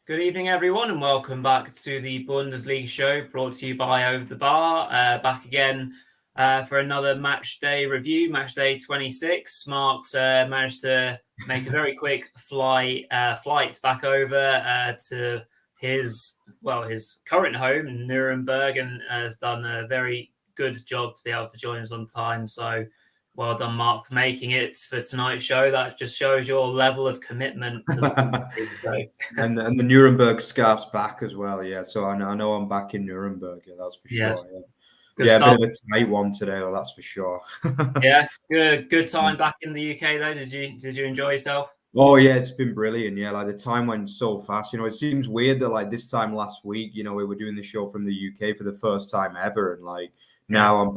Good evening, everyone, and welcome back to the Bundesliga Show, brought to you by Over the Bar. Back again for another match day review, match day 26. Mark's managed to make a very quick flight back over to his current home, Nuremberg, and has done a very good job to be able to join us on time. So well done, Mark, for making it for tonight's show. That just shows your level of commitment to the show. and the Nuremberg scarf's back as well, yeah. So I know I'm back in Nuremberg, yeah, that's for sure. Yeah, Stuff. a bit of a tight one today, though, that's for sure. Yeah, good time back in the UK though. Did you enjoy yourself? Oh yeah, it's been brilliant. Yeah, like the time went so fast. It seems weird that like this time last week, we were doing the show from the UK for the first time ever, and like now I'm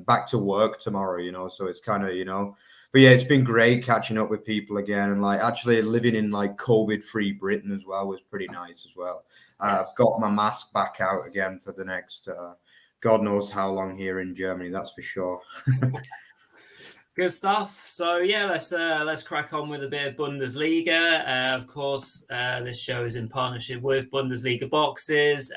back to work tomorrow. So it's kind of. But yeah, it's been great catching up with people again, and like actually living in like COVID-free Britain as well was pretty nice as well. I've got my mask back out again for the next God knows how long here in Germany. That's for sure. Good stuff. So yeah, let's crack on with a bit of Bundesliga. Of course, this show is in partnership with Bundesliga Boxes.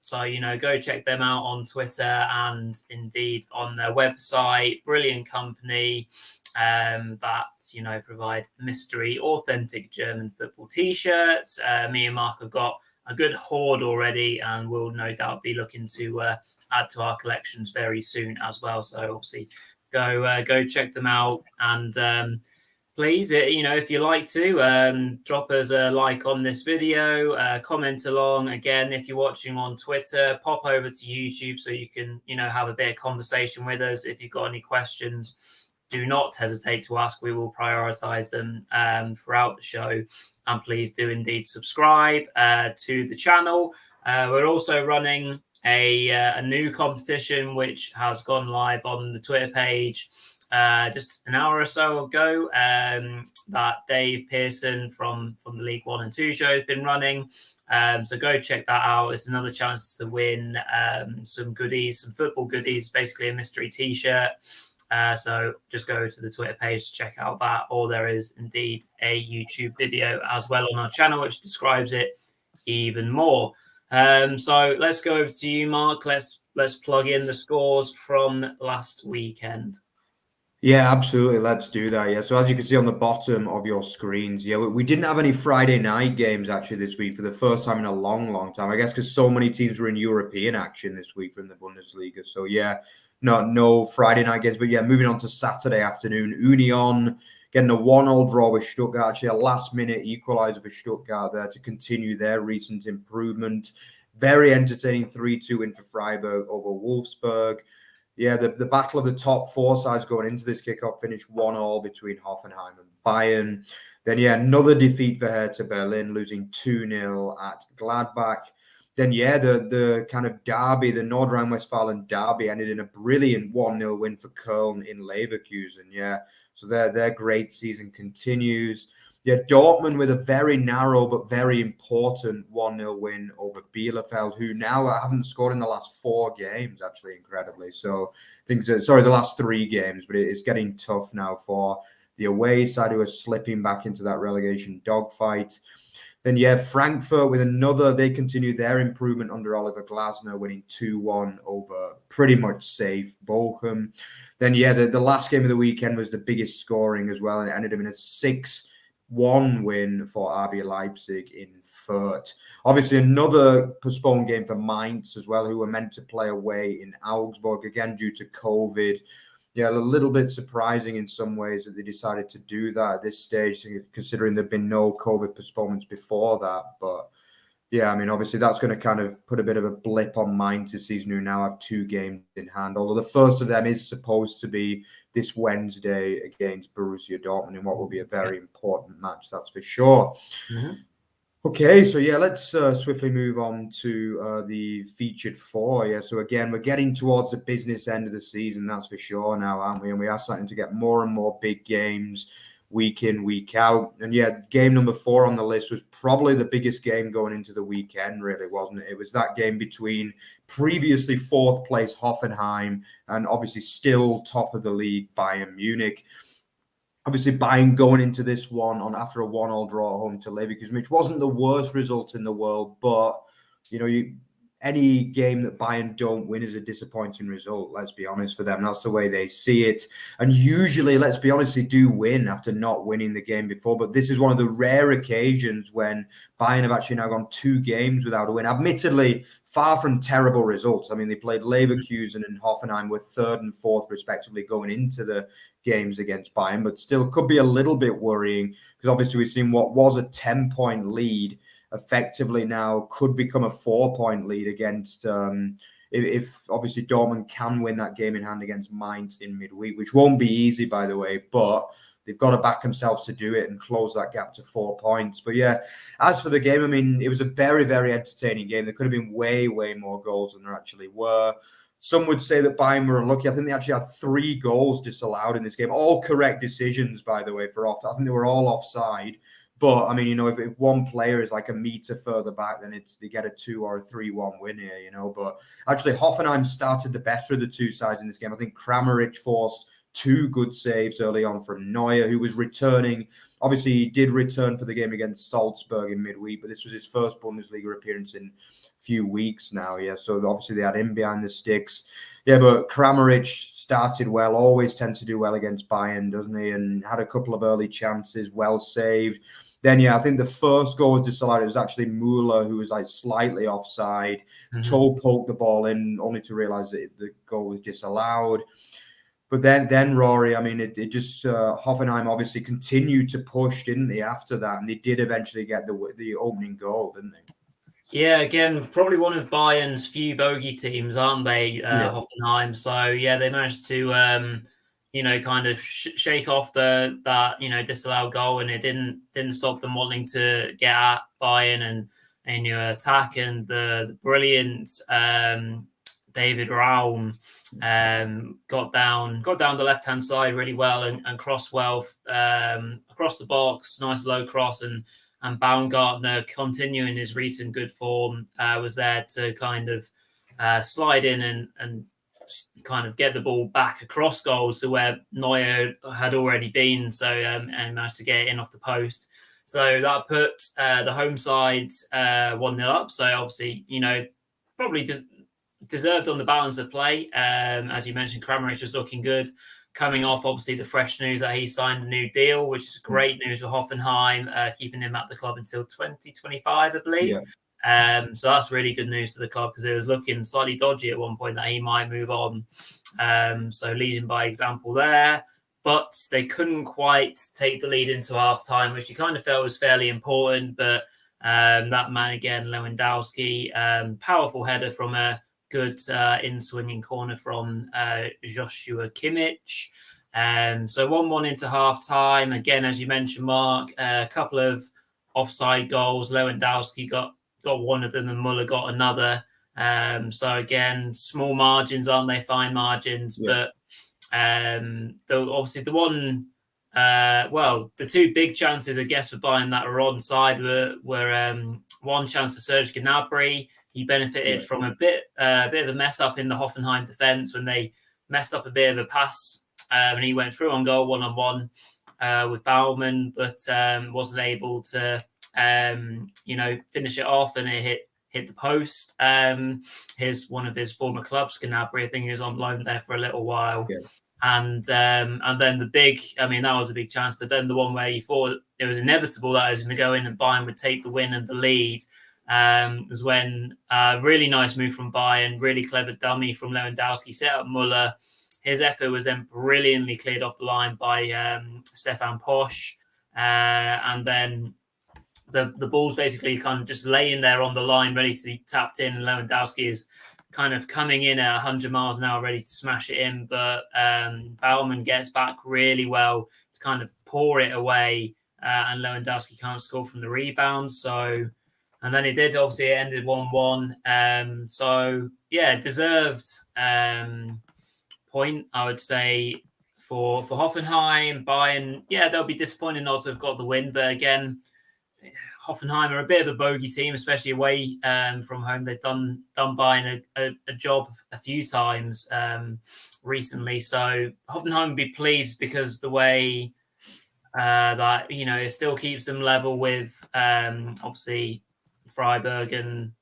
So go check them out on Twitter and indeed on their website. Brilliant company that provide mystery, authentic German football T-shirts. Me and Mark have got a good hoard already, and we'll no doubt be looking to add to our collections very soon as well. So obviously, go check them out, and please, if you like to, drop us a like on this video, comment along. Again, if you're watching on Twitter, pop over to YouTube so you can have a bit of conversation with us. If you've got any questions, do not hesitate to ask. We will prioritize them throughout the show, and please do indeed subscribe to the channel. We're also running a new competition which has gone live on the Twitter page just an hour or so ago, that Dave Pearson from the League 1 and 2 show has been running. So go check that out. It's another chance to win some goodies, some football goodies, basically a mystery T-shirt. So just go to the Twitter page to check out that, or there is indeed a YouTube video as well on our channel which describes it even more. So let's go over to you, Mark. Let's plug in the scores from last weekend. Yeah, absolutely. Let's do that. Yeah. So as you can see on the bottom of your screens, we didn't have any Friday night games actually this week for the first time in a long, long time. I guess because so many teams were in European action this week from the Bundesliga. So yeah, no Friday night games. But yeah, moving on to Saturday afternoon, Union getting a 1-1 draw with Stuttgart, actually a last-minute equaliser for Stuttgart there to continue their recent improvement. Very entertaining 3-2 win for Freiburg over Wolfsburg. Yeah, the battle of the top four sides going into this kickoff finished 1-1 between Hoffenheim and Bayern. Then, another defeat for Hertha Berlin, losing 2-0 at Gladbach. Then, the kind of derby, the Nord Rhine-Westphalen derby ended in a brilliant 1-0 win for Köln in Leverkusen. Yeah, so their great season continues. Yeah, Dortmund with a very narrow but very important 1-0 win over Bielefeld, who now haven't scored in the last 4 games, actually, incredibly. So the last 3 games, but it's getting tough now for the away side who are slipping back into that relegation dogfight. Then, Frankfurt with another, they continue their improvement under Oliver Glasner, winning 2-1 over pretty much safe Bochum. Then, the last game of the weekend was the biggest scoring as well, and it ended up in a 6-1 win for RB Leipzig in Fürth. Obviously, another postponed game for Mainz as well, who were meant to play away in Augsburg, again due to COVID. Yeah, a little bit surprising in some ways that they decided to do that at this stage, considering there have been no COVID postponements before that. But yeah, I mean, obviously that's going to kind of put a bit of a blip on Mainz this season, who now have 2 games in hand. Although the first of them is supposed to be this Wednesday against Borussia Dortmund in what will be a very important match, that's for sure. Mm-hmm. Okay, so let's swiftly move on to the featured 4. Yeah, so again, we're getting towards the business end of the season, that's for sure now, aren't we? And we are starting to get more and more big games week in, week out. And game number 4 on the list was probably the biggest game going into the weekend, really, wasn't it? It was that game between previously 4th place Hoffenheim and obviously still top of the league Bayern Munich. Obviously, Bayern going into this one on after a 1-1 draw at home to Leverkusen, which wasn't the worst result in the world, but any game that Bayern don't win is a disappointing result, let's be honest, for them. That's the way they see it. And usually, let's be honest, they do win after not winning the game before. But this is one of the rare occasions when Bayern have actually now gone 2 games without a win. Admittedly, far from terrible results. I mean, they played Leverkusen and Hoffenheim with 3rd and 4th, respectively, going into the games against Bayern. But still, could be a little bit worrying because obviously we've seen what was a 10-point lead effectively now could become a 4-point lead against if obviously Dortmund can win that game in hand against Mainz in midweek, which won't be easy, by the way, but they've got to back themselves to do it and close that gap to 4 points. But yeah, as for the game, I mean, it was a very, very entertaining game. There could have been way, way more goals than there actually were. Some would say that Bayern were unlucky. I think they actually had 3 goals disallowed in this game. All correct decisions, by the way, for off. I think they were all offside. But, I mean, if one player is like a meter further back, then they get a 2 or a 3-1 win here, But actually, Hoffenheim started the better of the 2 sides in this game. I think Kramaric forced 2 good saves early on from Neuer, who was returning. Obviously, he did return for the game against Salzburg in midweek, but this was his first Bundesliga appearance in a few weeks now, yeah. So obviously, they had him behind the sticks. Yeah, but Kramaric started well, always tends to do well against Bayern, doesn't he? And had a couple of early chances, well saved. Then, yeah, I think the first goal was disallowed. It was actually Müller who was like slightly offside. Toe poked the ball in, only to realise that the goal was disallowed. But then Rory, I mean, it just Hoffenheim obviously continued to push, didn't they? After that, and they did eventually get the opening goal, didn't they? Yeah, again, probably one of Bayern's few bogey teams, aren't they? Hoffenheim. So yeah, they managed to kind of shake off that disallowed goal, and it didn't stop them wanting to get at Bayern and attack. And the brilliant David Raum got down the left hand side really well and crossed well across the box, nice low cross, and Baumgartner, continuing his recent good form, was there to kind of slide in and kind of get the ball back across goals to where Neuer had already been, so and managed to get it in off the post. So that put the home side 1-0 up. So obviously, probably deserved on the balance of play. As you mentioned, Kramaric was looking good. Coming off, obviously, the fresh news that he signed a new deal, which is great news for Hoffenheim, keeping him at the club until 2025, I believe. Yeah. So that's really good news to the club because it was looking slightly dodgy at one point that he might move on. So leading by example there. But they couldn't quite take the lead into half-time, which you kind of felt was fairly important. But that man again, Lewandowski, powerful header from a good in-swinging corner from Joshua Kimmich. So 1-1 into half-time. Again, as you mentioned, Mark, a couple of offside goals. Lewandowski got one of them and Muller got another. So again, small margins, aren't they? Fine margins. Yeah. But obviously the one, the 2 big chances, I guess, for Bayern that were onside were one chance for Serge Gnabry. He benefited from a bit of a mess up in the Hoffenheim defence when they messed up a bit of a pass, and he went through on goal 1-on-1 with Baumann, but wasn't able to finish it off, and it hit the post. One of his former clubs, Gnabry, I think he was on loan there for a little while. Yeah. And then the big, I mean, that was a big chance, but then the one where you thought it was inevitable that it was going to go in and Bayern would take the win and the lead. Was when really nice move from Bayern, really clever dummy from Lewandowski, set up Muller. His effort was then brilliantly cleared off the line by Stefan Posch. And then the ball's basically kind of just laying there on the line, ready to be tapped in. And Lewandowski is kind of coming in at 100 miles an hour, ready to smash it in. But Baumann gets back really well to kind of pour it away. And Lewandowski can't score from the rebound. And then he did. Obviously, it ended 1-1. So, yeah, deserved point, I would say, for Hoffenheim. Bayern, yeah, they'll be disappointed not to have got the win. But again, Hoffenheim are a bit of a bogey team, especially away from home. They've done Bayern a job a few times recently. So Hoffenheim would be pleased because the way that, it still keeps them level with obviously Freiburg and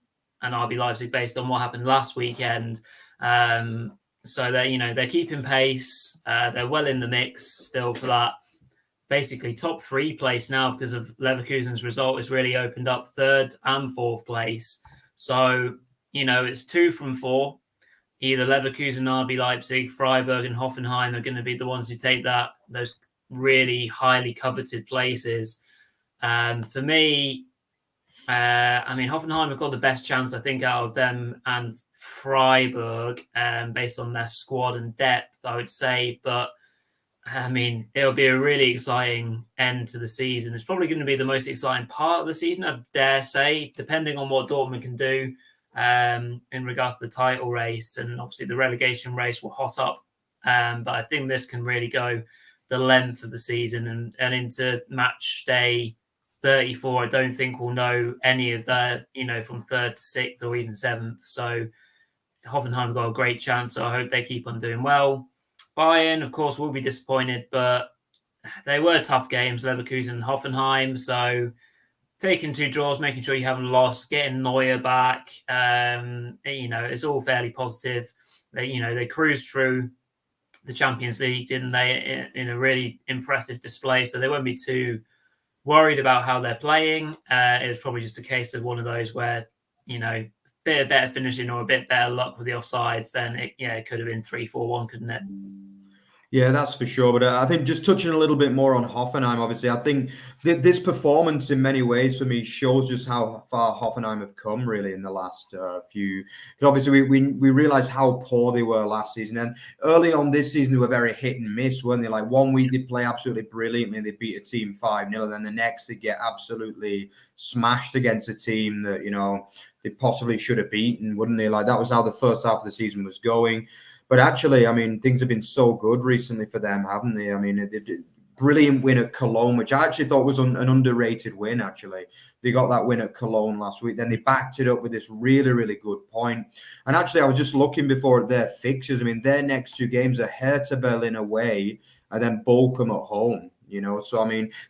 RB Leipzig based on what happened last weekend. So they're keeping pace. They're well in the mix still for that basically top 3 place now, because of Leverkusen's result has really opened up 3rd and 4th place. So, it's 2 from 4. Either Leverkusen, RB Leipzig, Freiburg and Hoffenheim are going to be the ones who take those really highly coveted places. For me, Hoffenheim have got the best chance, I think, out of them and Freiburg, based on their squad and depth, I would say. But it'll be a really exciting end to the season. It's probably going to be the most exciting part of the season, I dare say, depending on what Dortmund can do in regards to the title race. And obviously the relegation race will hot up. But I think this can really go the length of the season and into match day 34. I don't think we'll know any of that, from 3rd to 6th or even 7th. So Hoffenheim got a great chance. So I hope they keep on doing well. Bayern, of course, will be disappointed, but they were tough games, Leverkusen and Hoffenheim. So taking 2 draws, making sure you haven't lost, getting Neuer back, it's all fairly positive. They cruised through the Champions League, didn't they, in a really impressive display. So they won't be too worried about how they're playing. It was probably just a case of one of those where, a bit of better finishing or a bit better luck with the offsides, then it could have been 3-4-1, couldn't it? Yeah, that's for sure. But I think just touching a little bit more on Hoffenheim, obviously, I think this performance in many ways for me shows just how far Hoffenheim have come really in the last few. Because obviously, we realised how poor they were last season. And early on this season, they were very hit and miss, weren't they? Like 1 week they play absolutely brilliantly and they beat a team 5-0. And then the next they get absolutely smashed against a team that, they possibly should have beaten, wouldn't they? Like that was how the first half of the season was going. But actually, things have been so good recently for them, haven't they? They did brilliant win at Cologne, which I actually thought was an underrated win, actually. They got that win at Cologne last week. Then they backed it up with this really, really good point. And actually, I was just looking before at their fixtures. Their next 2 games are Hertha Berlin away and then Bochum at home. So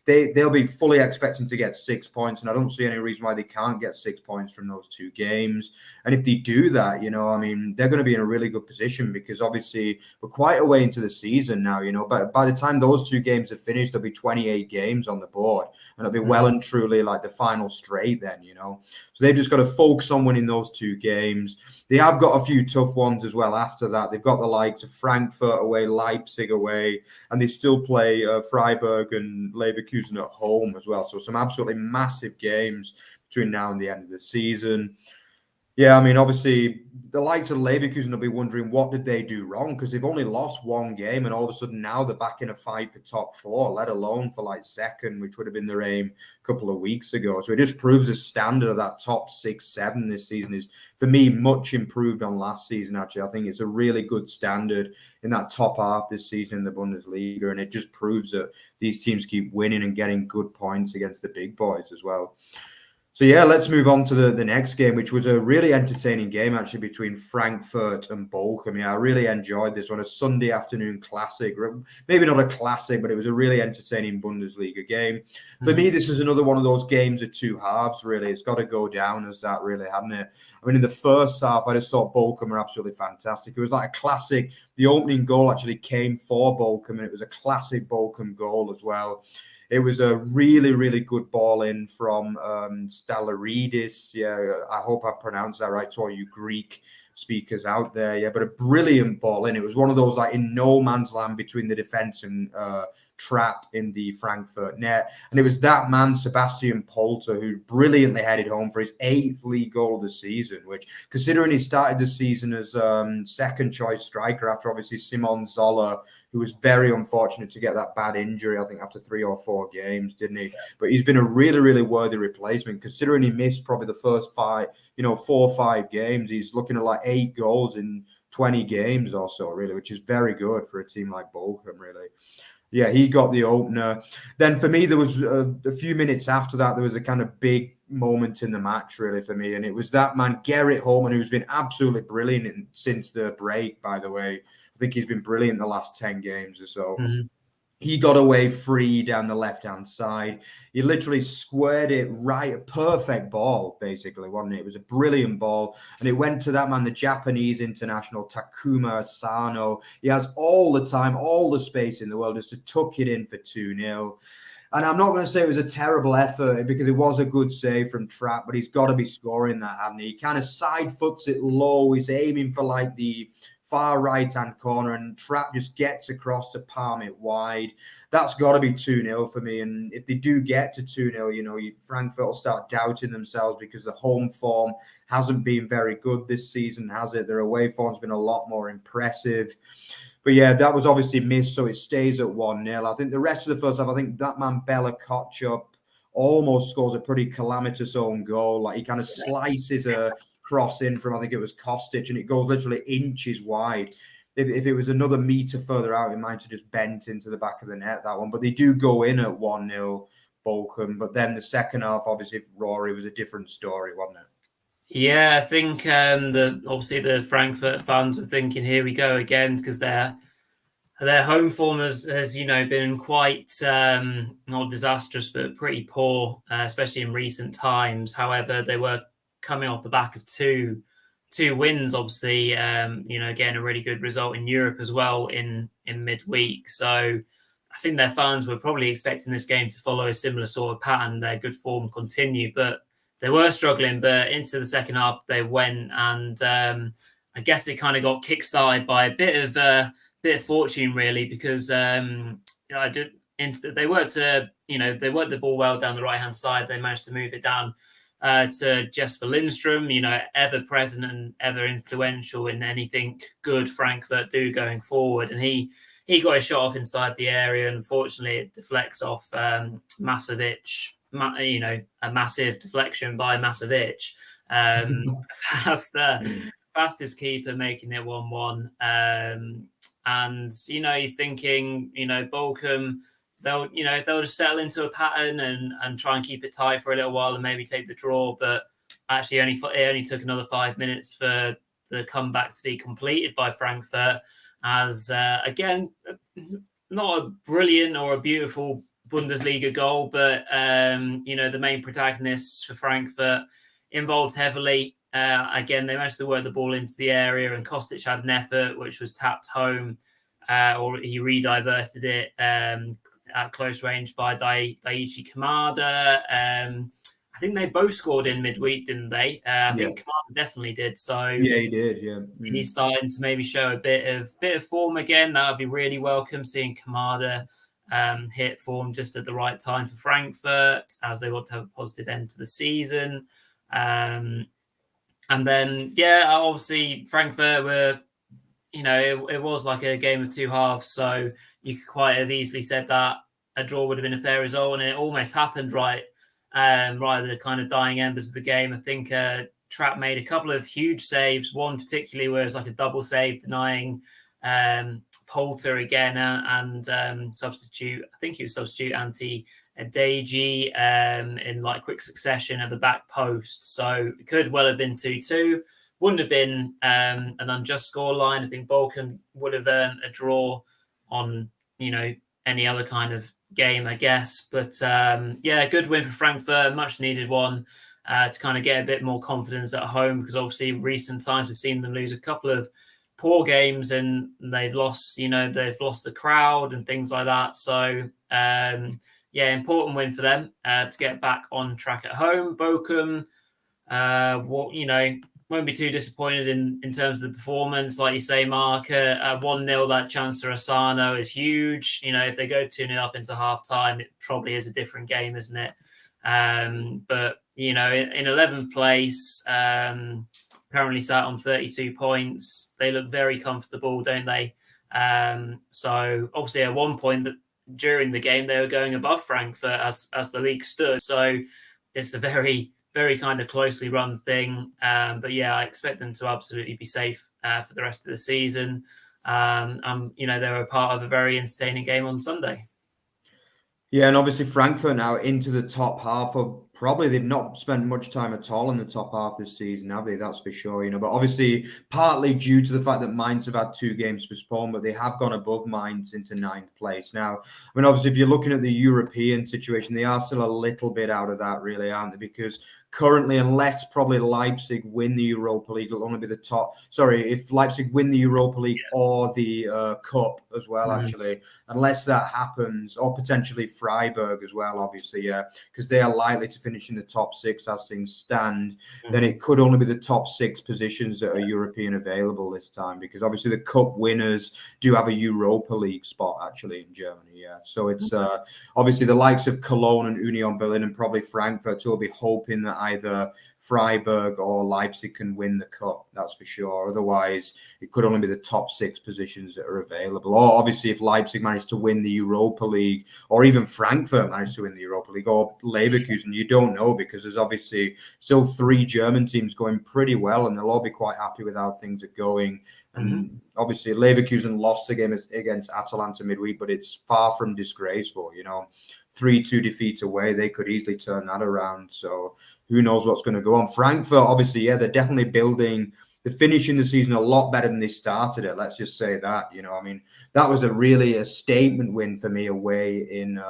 they'll be fully expecting to get 6 points, and I don't see any reason why they can't get 6 points from those 2 games. And if they do that, they're going to be in a really good position, because obviously we're quite a way into the season now, but by the time those 2 games are finished, there'll be 28 games on the board, and it'll be well and truly like the final straight then, So they've just got to focus on winning those 2 games. They have got a few tough ones as well after that. They've got the likes of Frankfurt away, Leipzig away, and they still play Freiburg and Leverkusen at home as well. So some absolutely massive games between now and the end of the season. Yeah, obviously, the likes of Leverkusen will be wondering what did they do wrong, because they've only lost 1 game and all of a sudden now they're back in a fight for top 4, let alone for like second, which would have been their aim a couple of weeks ago. So it just proves the standard of that top 6, 7 this season is, for me, much improved on last season, actually. I think it's a really good standard in that top half this season in the Bundesliga, and it just proves that these teams keep winning and getting good points against the big boys as well. So, yeah, let's move on to the next game, which was a really entertaining game, actually, between Frankfurt and Bochum. Yeah, I really enjoyed this one, a Sunday afternoon classic. Maybe not a classic, but it was a really entertaining Bundesliga game. For me, this is another one of those games of 2 halves, really. It's got to go down as that, really, hasn't it? In the first half, I just thought Bochum were absolutely fantastic. It was like a classic. The opening goal actually came for Bochum, and it was a classic Bochum goal as well. It was a really, really good ball in from Stalaridis. Yeah, I hope I pronounced that right to all you Greek speakers out there. Yeah, but a brilliant ball in. It was one of those like in no man's land between the defence and trap in the Frankfurt net. And it was that man, Sebastian Polter, who brilliantly headed home for his 8th league goal of the season, which, considering he started the season as second choice striker after obviously Simon Zoller, who was very unfortunate to get that bad injury, I think after 3 or 4 games, didn't he? But he's been a really, really worthy replacement, considering he missed probably the first 4 or 5 games. He's looking at like 8 goals in 20 games or so, really, which is very good for a team like Bochum, really. Yeah, he got the opener. Then for me, there was a few minutes after that, there was a kind of big moment in the match, really, for me. And it was that man, Gerrit Holman, who's been absolutely brilliant since the break, by the way. I think he's been brilliant the last 10 games or so. Mm-hmm. He got away free down the left-hand side. He literally squared it right, a perfect ball, basically, wasn't it? It was a brilliant ball. And it went to that man, the Japanese international, Takuma Asano. He has all the time, all the space in the world just to tuck it in for 2-0. And I'm not going to say it was a terrible effort because it was a good save from Trapp, but he's got to be scoring that, hasn't he? He kind of side foots it low. He's aiming for like the far right-hand corner, and Trapp just gets across to palm it wide. That's got to be 2-0 for me. And if they do get to 2-0, you know, Frankfurt will start doubting themselves because the home form hasn't been very good this season, has it? Their away form's been a lot more impressive. But yeah, that was obviously missed, so it stays at 1-0. I think the rest of the first half, I think that man Bella Kotchup almost scores a pretty calamitous own goal. Like he kind of slices a cross in from, I think it was Kostic, and it goes literally inches wide. If it was another metre further out, it might have just bent into the back of the net, that one. But they do go in at 1-0, Bochum. But then the second half, obviously, for Rory, was a different story, wasn't it? Yeah, I think obviously the Frankfurt fans were thinking, here we go again, because their home form has you know, been quite not disastrous, but pretty poor, especially in recent times. However, they were coming off the back of two wins, obviously, you know, getting a really good result in Europe as well in midweek. So I think their fans were probably expecting this game to follow a similar sort of pattern, their good form continue, but they were struggling. But into the second half they went, and I guess it kind of got kickstarted by a bit of fortune, really, because they worked the ball well down the right hand side. They managed to move it down to Jesper Lindstrom, you know, ever present and ever influential in anything good Frankfurt do going forward. And he got a shot off inside the area. Unfortunately, it deflects off Masovic, you know, a massive deflection by Masovic. Past his keeper, making it 1-1. And, you know, you're thinking, you know, Bochum, they'll just settle into a pattern and try and keep it tight for a little while and maybe take the draw. But actually, it only took another 5 minutes for the comeback to be completed by Frankfurt. As again, not a brilliant or a beautiful Bundesliga goal, but you know, the main protagonists for Frankfurt involved heavily. Again, they managed to work the ball into the area, and Kostic had an effort which was tapped home, or he re-diverted it at close range by Daichi Kamada. I think they both scored in midweek, didn't they? I think Kamada definitely did. So yeah, he did. Yeah, he's starting to maybe show a bit of form again. That would be really welcome, seeing Kamada hit form just at the right time for Frankfurt, as they want to have a positive end to the season. And then, yeah, obviously Frankfurt were, you know, it was like a game of two halves. So you could quite have easily said that a draw would have been a fair result, and it almost happened right at the kind of dying embers of the game. I think Trapp made a couple of huge saves, one particularly where it was like a double save denying Poulter again and substitute. I think he was substitute Ante Deji in like quick succession at the back post. So it could well have been 2-2. Wouldn't have been an unjust scoreline. I think Bochum would have earned a draw on, you know, any other kind of game, I guess. But yeah, good win for Frankfurt, much needed one to kind of get a bit more confidence at home, because obviously recent times we've seen them lose a couple of poor games and they've lost the crowd and things like that. So yeah, important win for them to get back on track at home. Bochum, you know, won't be too disappointed in terms of the performance. Like you say, Mark, 1-0, that chance for Asano is huge. You know, if they go 2-0 up into half-time, it probably is a different game, isn't it? But, you know, in 11th place, currently sat on 32 points. They look very comfortable, don't they? So, obviously, at one point during the game, they were going above Frankfurt as the league stood. So, it's a very, very kind of closely run thing. But yeah, I expect them to absolutely be safe for the rest of the season. You know, they were a part of a very entertaining game on Sunday. Yeah, and obviously Frankfurt now into the top half of Probably they've not spent much time at all in the top half this season, have they? That's for sure, But obviously, partly due to the fact that Mainz have had 2 games postponed, but they have gone above Mainz into 9th place. Now, I mean, obviously, if you're looking at the European situation, they are still a little bit out of that, really, aren't they? Because currently, unless probably Leipzig win the Europa League, it'll only be the top. Sorry, if Leipzig win the Europa League or the Cup as well, actually, unless that happens, or potentially Freiburg as well, obviously, because they are likely to finish in the top 6 as things stand, then it could only be the top 6 positions that are European available this time, because obviously the Cup winners do have a Europa League spot actually in Germany. So it's obviously the likes of Cologne and Union Berlin and probably Frankfurt will be hoping that either Freiburg or Leipzig can win the Cup, that's for sure. Otherwise, it could only be the top 6 positions that are available. Or obviously, if Leipzig managed to win the Europa League, or even Frankfurt managed to win the Europa League, or Leverkusen, you don't know, because there's obviously still 3 German teams going pretty well, and they'll all be quite happy with how things are going. And obviously, Leverkusen lost the game against Atalanta midweek, but it's far from disgraceful. 3-2 defeat away, they could easily turn that around. So who knows what's going to go on. Frankfurt, obviously, they're definitely building. They're finishing the season a lot better than they started it. Let's just say that. I mean, that was a statement win for me away in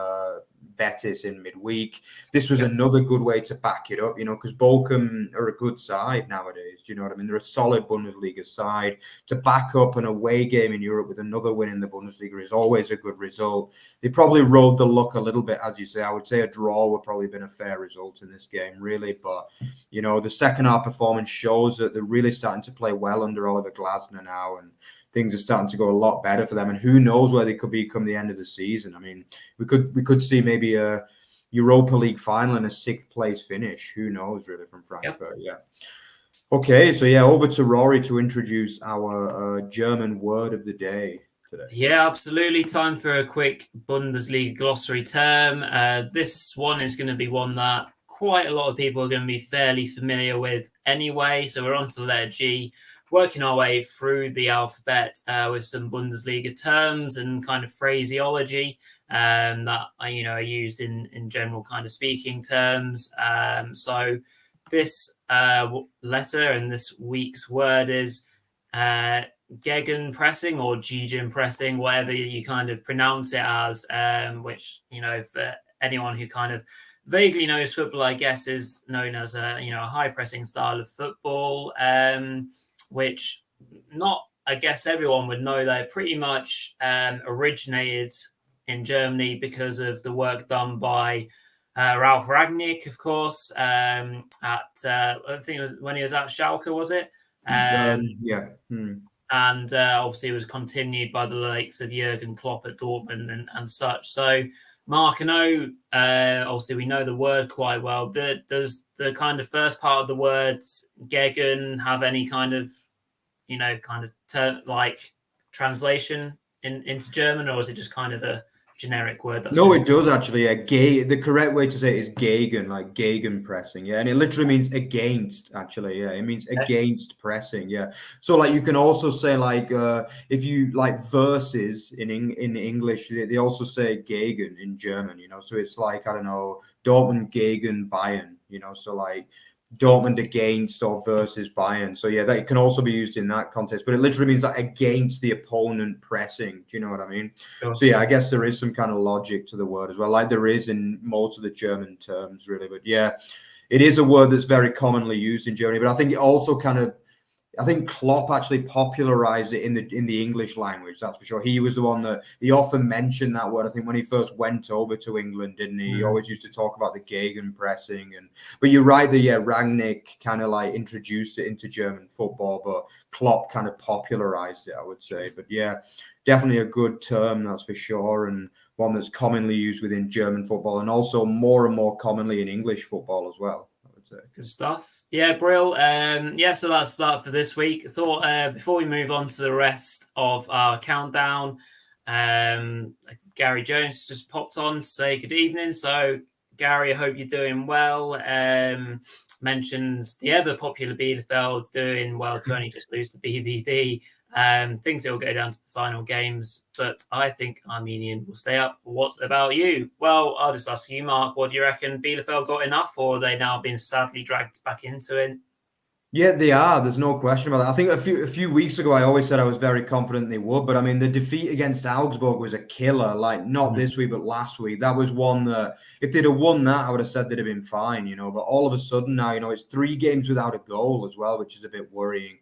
Betis in midweek. This was another good way to back it up, because Bochum are a good side nowadays. Do you know what I mean? They're a solid Bundesliga side. To back up an away game in Europe with another win in the Bundesliga is always a good result. They probably rode the luck a little bit, as you say. I would say a draw would probably have been a fair result in this game, really. But, the second half performance shows that they're really starting to play well under Oliver Glasner now, and things are starting to go a lot better for them. And who knows where they could be come the end of the season. I mean, we could see maybe a Europa League final and a 6th place finish. Who knows, really, from Frankfurt. Okay, so over to Rory to introduce our German word of the day today. Yeah, absolutely. Time for a quick Bundesliga glossary term. This one is going to be one that quite a lot of people are going to be fairly familiar with anyway. So we're on to the letter G, working our way through the alphabet with some Bundesliga terms and kind of phraseology that are used in general kind of speaking terms. So this letter and this week's word is Gegen pressing or Gegen pressing, whatever you kind of pronounce it as, which for anyone who kind of vaguely knows football, I guess is known as a high pressing style of football. Which I guess everyone would know that pretty much originated in Germany because of the work done by Ralf Rangnick, of course, I think it was when he was at Schalke, was it? And obviously it was continued by the likes of Jurgen Klopp at Dortmund and such. So, Mark, I know, obviously we know the word quite well. Does the kind of first part of the word Gegen have any kind of, like translation into German, or is it just kind of a generic word? No, it does actually. The correct way to say it is Gegen, like Gegen pressing. And it literally means against. Actually, it means against pressing. So like you can also say like if you like versus in English, they also say Gegen in German. So it's like I don't know, Dortmund gegen Bayern. So like Dortmund against or versus Bayern. So that can also be used in that context, but it literally means like against the opponent pressing. Do you know what I mean? Sure. So I guess there is some kind of logic to the word as well, like there is in most of the German terms, really. But it is a word that's very commonly used in Germany. But I think it also I think Klopp actually popularized it in the English language. That's for sure. He was the one that he often mentioned that word. I think when he first went over to England, didn't he? He always used to talk about the Gegen pressing. But you're right that Rangnick kind of like introduced it into German football, but Klopp kind of popularized it, I would say. But definitely a good term, that's for sure, and one that's commonly used within German football, and also more and more commonly in English football as well. Good stuff. Brill. So that's that for this week. I thought before we move on to the rest of our countdown, Gary Jones just popped on to say good evening. So, Gary, I hope you're doing well. Mentions the ever popular Bielefeld doing well to only just lose to BVB Things it will go down to the final games, but I think Armenian will stay up. What about you? Well, I'll just ask you, Mark. What do you reckon? Bielefeld got enough, or are they now being sadly dragged back into it? Yeah, they are. There's no question about that. I think a few weeks ago, I always said I was very confident they would. But I mean, the defeat against Augsburg was a killer. Like not this week, but last week. That was one that if they'd have won that, I would have said they'd have been fine. But all of a sudden now, it's 3 games without a goal as well, which is a bit worrying.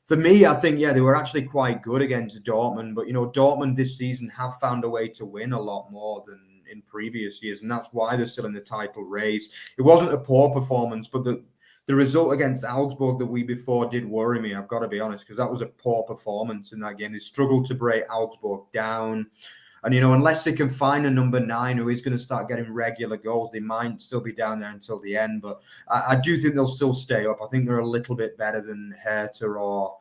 For me, I think they were actually quite good against Dortmund. But Dortmund this season have found a way to win a lot more than in previous years, and that's why they're still in the title race. It wasn't a poor performance, but the result against Augsburg the week before did worry me, I've got to be honest, because that was a poor performance in that game. They struggled to break Augsburg down. And, unless they can find a number 9 who is going to start getting regular goals, they might still be down there until the end. But I do think they'll still stay up. I think they're a little bit better than Hertha or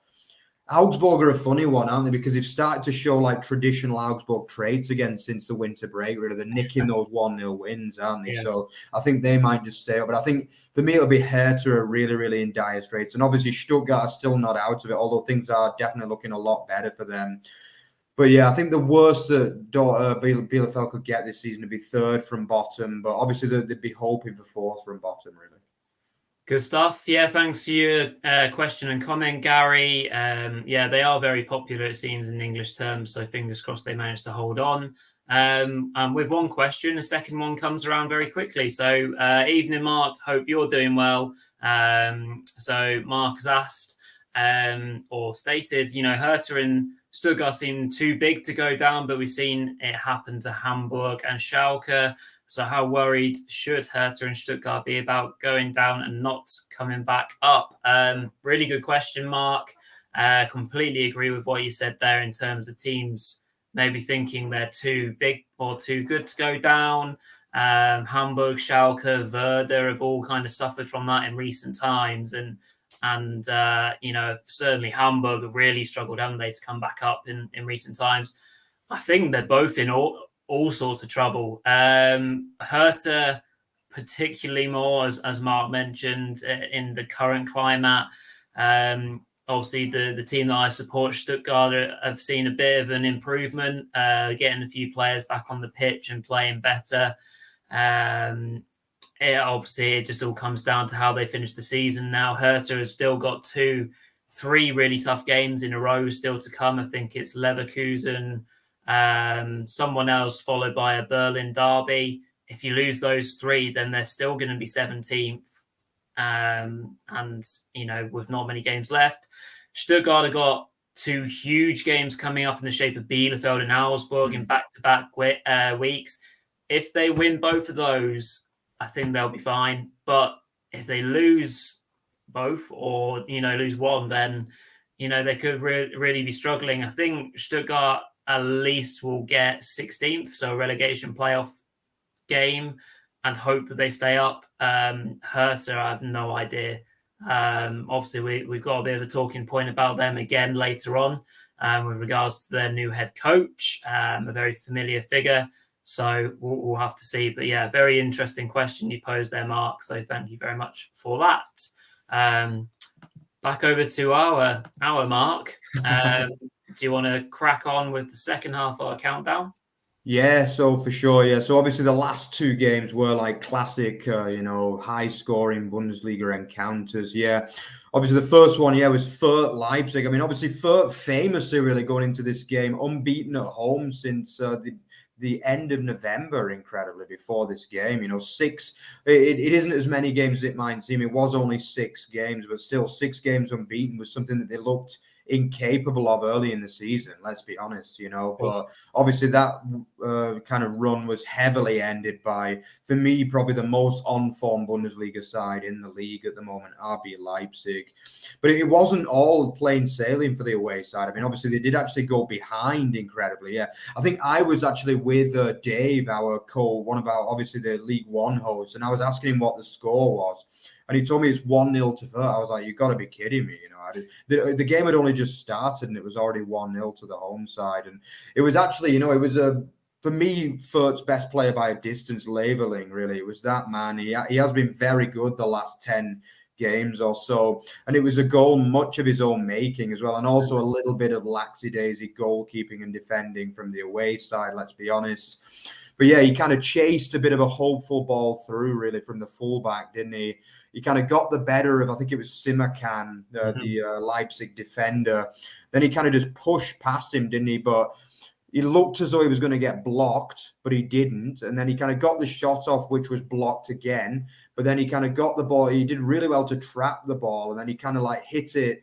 Augsburg are a funny one, aren't they? Because they've started to show like traditional Augsburg traits again since the winter break. Really, they're nicking those 1-0 wins, aren't they? Yeah. So I think they might just stay up. But I think for me, it'll be Hertha are really, really in dire straits. And obviously, Stuttgart are still not out of it, although things are definitely looking a lot better for them. But yeah, I think the worst that Bielefeld could get this season would be 3rd from bottom. But obviously, they'd be hoping for 4th from bottom, really. Good stuff. Yeah, thanks for your question and comment, Gary. They are very popular, it seems, in English terms. So fingers crossed they manage to hold on. And with one question, the second one comes around very quickly. So evening, Mark. Hope you're doing well. So Mark has asked or stated, Hertha and Stuttgart seem too big to go down, but we've seen it happen to Hamburg and Schalke. So how worried should Hertha and Stuttgart be about going down and not coming back up? Really good question, Mark. Completely agree with what you said there in terms of teams maybe thinking they're too big or too good to go down. Hamburg, Schalke, Werder have all kind of suffered from that in recent times. And certainly Hamburg have really struggled, haven't they, to come back up in recent times. I think they're both in all sorts of trouble. Hertha, particularly more, as Mark mentioned, in the current climate. Obviously, the team that I support, Stuttgart, have seen a bit of an improvement, getting a few players back on the pitch and playing better. It just all comes down to how they finish the season now. Hertha has still got 3 really tough games in a row still to come. I think it's Leverkusen, someone else, followed by a Berlin derby. If you lose those 3, then they're still going to be 17th. And with not many games left. Stuttgart have got 2 huge games coming up in the shape of Bielefeld and Augsburg in back-to-back weeks. If they win both of those, I think they'll be fine. But if they lose both or, lose one, then, they could really be struggling. I think Stuttgart at least will get 16th, so a relegation playoff game, and hope that they stay up. Hertha, I have no idea. Obviously, we've got a bit of a talking point about them again later on with regards to their new head coach, a very familiar figure. So we'll have to see. But yeah, very interesting question you posed there, Mark. So thank you very much for that. Back over to our Mark. Do you want to crack on with the second half of our countdown? Yeah, so for sure, yeah. So obviously the last 2 games were like classic, high-scoring Bundesliga encounters. Yeah, obviously the first one, was Fürth Leipzig. I mean, obviously Fürth famously really going into this game unbeaten at home since the end of November, incredibly, before this game. 6. It isn't as many games as it might seem. It was only 6 games, but still 6 games unbeaten was something that they looked incapable of early in the season, let's be honest, but obviously that kind of run was heavily ended by, for me, probably the most on-form Bundesliga side in the league at the moment, RB Leipzig. But it wasn't all plain sailing for the away side. I mean, obviously they did actually go behind incredibly. Yeah, I think I was actually with Dave, one of our, obviously the League One hosts, and I was asking him what the score was. And he told me it's 1-0 to Fürth. I was like, you've got to be kidding me. The game had only just started and it was already 1-0 to the home side. And it was actually, it was for me, Fürth's best player by a distance, Leveling, really. It was that man. He has been very good the last 10 games or so. And it was a goal much of his own making as well. And also a little bit of lackadaisy goalkeeping and defending from the away side, let's be honest. But yeah, he kind of chased a bit of a hopeful ball through, really, from the fullback, didn't he? He kind of got the better of, I think it was Simakan, the Leipzig defender. Then he kind of just pushed past him, didn't he? But he looked as though he was going to get blocked, but he didn't. And then he kind of got the shot off, which was blocked again. But then he kind of got the ball. He did really well to trap the ball. And then he kind of like hit it,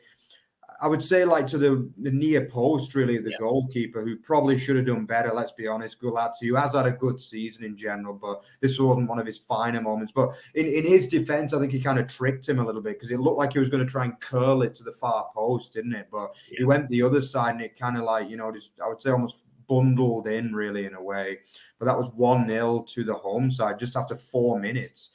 I would say, like to the near post, really, the goalkeeper, who probably should have done better, let's be honest. Gulazzi, who has had a good season in general, but this wasn't one of his finer moments. But in his defense, I think he kind of tricked him a little bit, because it looked like he was going to try and curl it to the far post, didn't it? But he went the other side, and it kind of like, just, I would say, almost bundled in, really, in a way. But that was 1-0 to the home side just after 4 minutes.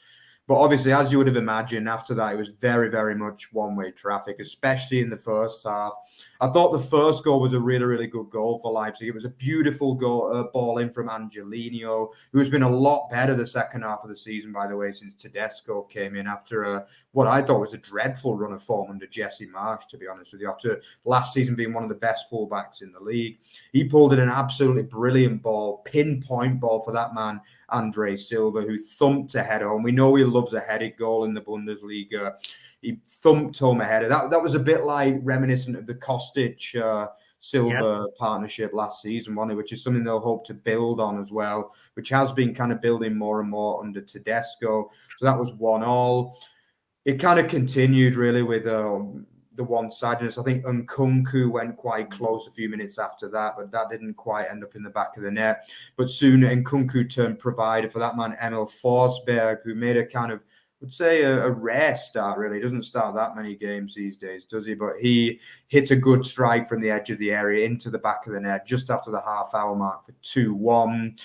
But obviously, as you would have imagined, after that, it was very, very much one-way traffic, especially in the first half. I thought the first goal was a really, really good goal for Leipzig. It was a beautiful goal, ball in from Angelino, who has been a lot better the second half of the season, by the way, since Tedesco came in after what I thought was a dreadful run of form under Jesse Marsch, to be honest with you, after last season being one of the best fullbacks in the league. He pulled in an absolutely brilliant ball, pinpoint ball for that man, Andre Silva, who thumped a header home. We know he loves a headed goal in the Bundesliga. He thumped home a header. That was a bit like reminiscent of the Kostic Silva partnership last season, which is something they'll hope to build on as well, which has been kind of building more and more under Tedesco. So that was 1-1. It kind of continued really with the one-sidedness. I think Nkunku went quite close a few minutes after that, but that didn't quite end up in the back of the net. But soon Nkunku turned provider for that man, Emil Forsberg, who made a kind of, I would say, a rare start, really. He doesn't start that many games these days, does he? But he hit a good strike from the edge of the area into the back of the net just after the half-hour mark for 2-1.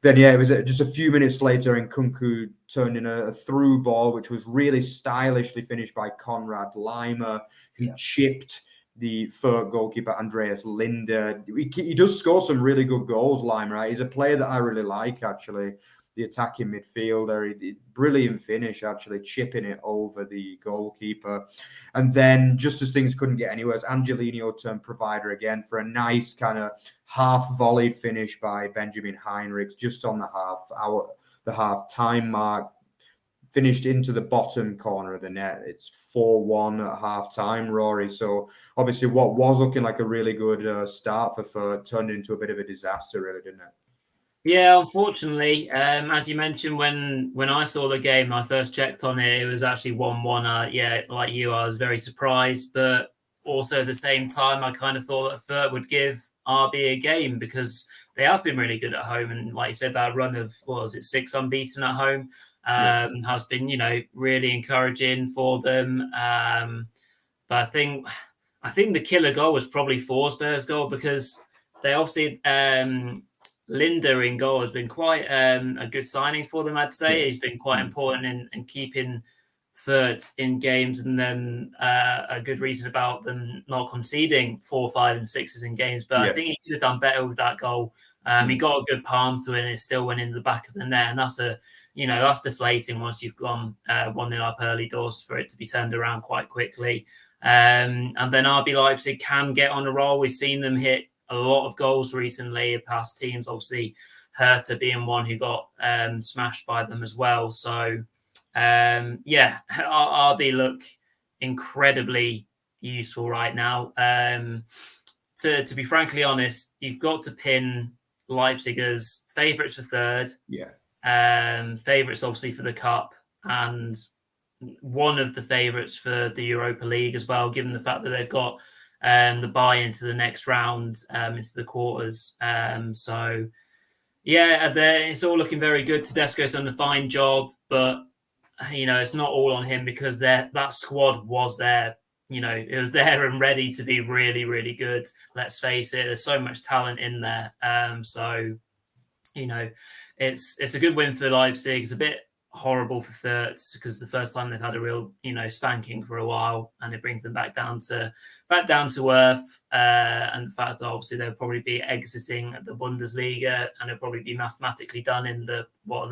Then, it was just a few minutes later, Nkunku turned in a through ball, which was really stylishly finished by Konrad Laimer, who chipped the Fürth goalkeeper, Andreas Linde. He does score some really good goals, Laimer. Right? He's a player that I really like, actually, the attacking midfielder. Brilliant finish, actually, chipping it over the goalkeeper. And then, just as things couldn't get anywhere, Angelino turned provider again for a nice kind of half-volleyed finish by Benjamin Heinrichs just on the half-time mark. Finished into the bottom corner of the net. It's 4-1 at half-time, Rory. So, obviously, what was looking like a really good start for Fürth turned into a bit of a disaster, really, didn't it? Yeah, unfortunately, as you mentioned, when I saw the game, I first checked on it. It was actually 1-1. Like you, I was very surprised, but also at the same time, I kind of thought that Fürth would give RB a game, because they have been really good at home, and like you said, that run of 6 unbeaten at home has been really encouraging for them. But I think the killer goal was probably Forsberg's goal, because they obviously. Linde in goal has been quite a good signing for them, I'd say. He's been quite important in keeping Fürth in games, and then a good reason about them not conceding 4, 5, and 6s in games. But I think he could have done better with that goal. He got a good palm to it, and it still went in the back of the net. And that's deflating once you've gone 1-0 up early doors, for it to be turned around quite quickly. And then RB Leipzig can get on a roll. We've seen them hit a lot of goals recently past teams, obviously Hertha being one who got smashed by them as well. So, RB look incredibly useful right now. To be frankly honest, you've got to pin Leipzig as favourites for third. Favourites, obviously, for the Cup, and one of the favourites for the Europa League as well, given the fact that they've got the buy into the next round, into the quarters. It's all looking very good. Tedesco's done a fine job, but it's not all on him, because that squad was there. It was there and ready to be really, really good. Let's face it, there's so much talent in there. It's a good win for Leipzig. It's a bit horrible for Fürth, because the first time they've had a real spanking for a while, and it brings them back down to earth, and the fact that obviously they'll probably be exiting the Bundesliga, and it'll probably be mathematically done in the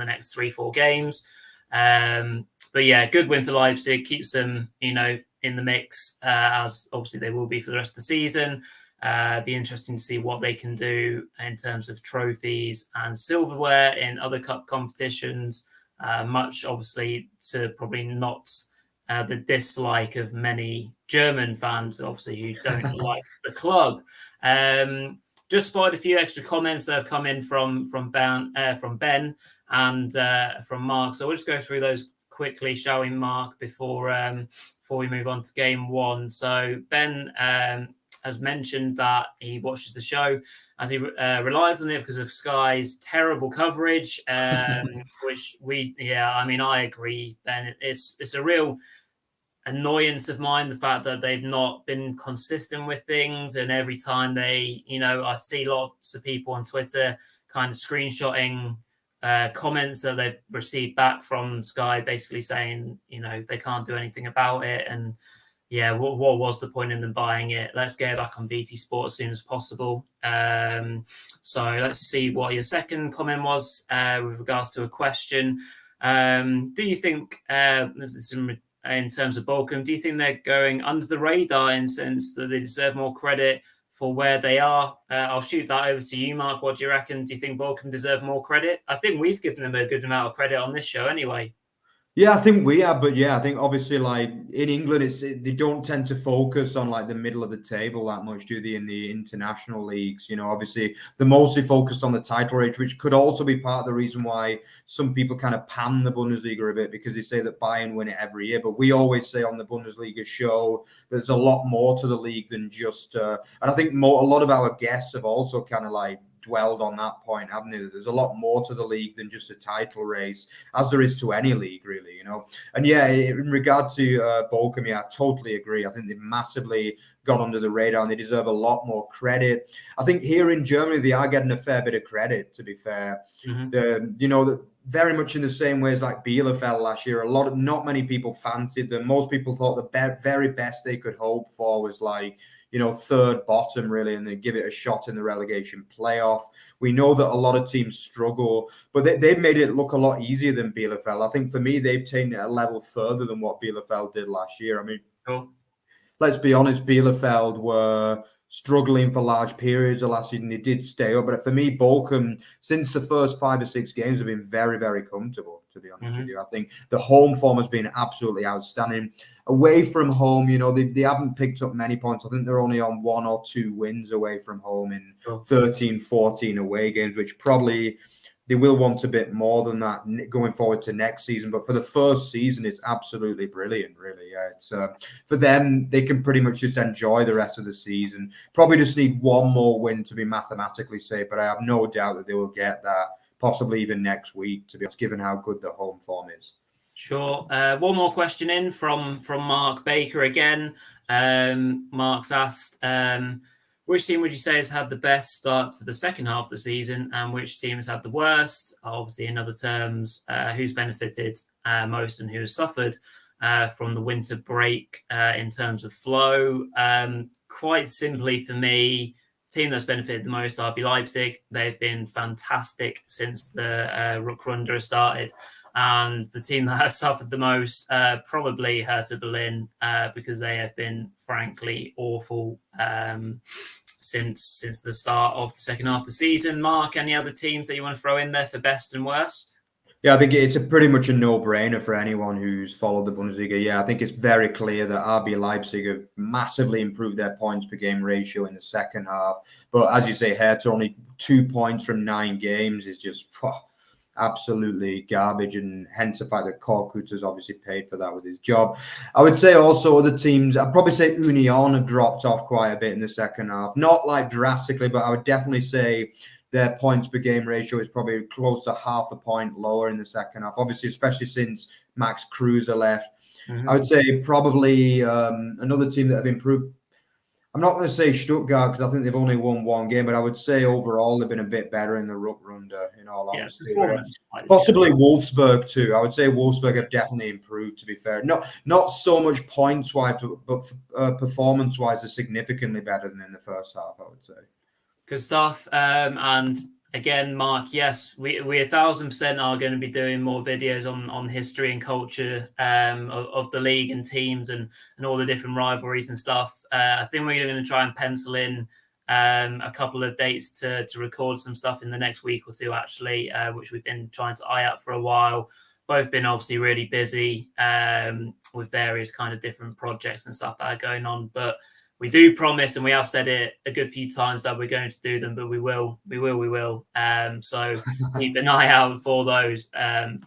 next 3-4 games. But yeah, good win for Leipzig, keeps them, in the mix, as obviously they will be for the rest of the season. Be interesting to see what they can do in terms of trophies and silverware in other cup competitions. Much obviously to probably not the dislike of many German fans, obviously, who don't like the club. Just spotted a few extra comments that have come in from Ben and from Mark. So we'll just go through those quickly, shall we, Mark, before we move on to game one. So Ben has mentioned that he watches the show as he relies on it because of Sky's terrible coverage, which I agree, Ben. It's a real annoyance of mine, the fact that they've not been consistent with things, and every time they, I see lots of people on Twitter kind of screenshotting comments that they've received back from Sky, basically saying, they can't do anything about it, and what was the point in them buying it? Let's get it back on BT Sport as soon as possible. So let's see what your second comment was with regards to a question. Do you think in terms of Bochum, do you think they're going under the radar in the sense that they deserve more credit for where they are? I'll shoot that over to you, Mark. What do you reckon? Do you think Bochum deserve more credit? I think we've given them a good amount of credit on this show anyway. Yeah, I think we are, but I think obviously, like in England, they don't tend to focus on like the middle of the table that much, do they? In the international leagues, obviously they're mostly focused on the title race, which could also be part of the reason why some people kind of pan the Bundesliga a bit, because they say that Bayern win it every year. But we always say on the Bundesliga show, there's a lot more to the league than just. And I think a lot of our guests have also kind of like dwelled on that point, haven't they? There's a lot more to the league than just a title race, as there is to any league, really, And in regard to Bochum, I totally agree. I think they've massively gone under the radar and they deserve a lot more credit. I think here in Germany, they are getting a fair bit of credit, to be fair. Mm-hmm. Very much in the same way as like Bielefeld last year. Not many people fancied them. Most people thought the very best they could hope for was like, third bottom, really, and they give it a shot in the relegation playoff. We know that a lot of teams struggle, but they've made it look a lot easier than Bielefeld. I think for me, they've taken it a level further than what Bielefeld did last year. I mean, let's be honest, Bielefeld were struggling for large periods of last season. They did stay up, but for me, Bochum, since the first 5 or 6 games, have been very, very comfortable, to be honest with you. I think the home form has been absolutely outstanding. Away from home, they haven't picked up many points. I think they're only on 1 or 2 wins away from home in 13, 14 away games, which probably they will want a bit more than that going forward to next season. But for the first season, it's absolutely brilliant, really. Yeah, it's for them, they can pretty much just enjoy the rest of the season. Probably just need one more win to be mathematically safe, but I have no doubt that they will get that, possibly even next week, to be honest, given how good the home form is. Sure. One more question in from Mark Baker again. Mark's asked, which team would you say has had the best start to the second half of the season, and which team has had the worst? Obviously, in other terms, who's benefited most and who has suffered from the winter break in terms of flow? Quite simply for me, the team that's benefited the most, RB Leipzig. They've been fantastic since the Rückrunde started. And the team that has suffered the most, probably Hertha Berlin, because they have been frankly awful since the start of the second half of the season. Mark, any other teams that you want to throw in there for best and worst? Yeah, I think it's pretty much a no-brainer for anyone who's followed the Bundesliga. Yeah, I think it's very clear that RB Leipzig have massively improved their points per game ratio in the second half. But as you say, Hertha only 2 points from 9 games is just absolutely garbage, and hence the fact that Korkut has obviously paid for that with his job. I would say also other teams, I'd probably say Union have dropped off quite a bit in the second half. Not like drastically, but I would definitely say their points per game ratio is probably close to half a point lower in the second half. Obviously, especially since Max Kruse left. I would say probably another team that have improved. I'm not going to say Stuttgart because I think they've only won 1 game, but I would say overall they've been a bit better in the Rückrunde, in all honesty. Possibly Wolfsburg too. I would say Wolfsburg have definitely improved, to be fair. Not so much points-wise, but performance-wise, are significantly better than in the first half, I would say. Good stuff. And Again, Mark, yes, we 1,000% are going to be doing more videos on history and culture of the league and teams and all the different rivalries and stuff. I think we're going to try and pencil in a couple of dates to record some stuff in the next week or two, actually, which we've been trying to eye out for a while. Both been obviously really busy with various kind of different projects and stuff that are going on, but we do promise, and we have said it a good few times, that we're going to do them, but we will. So keep an eye out for those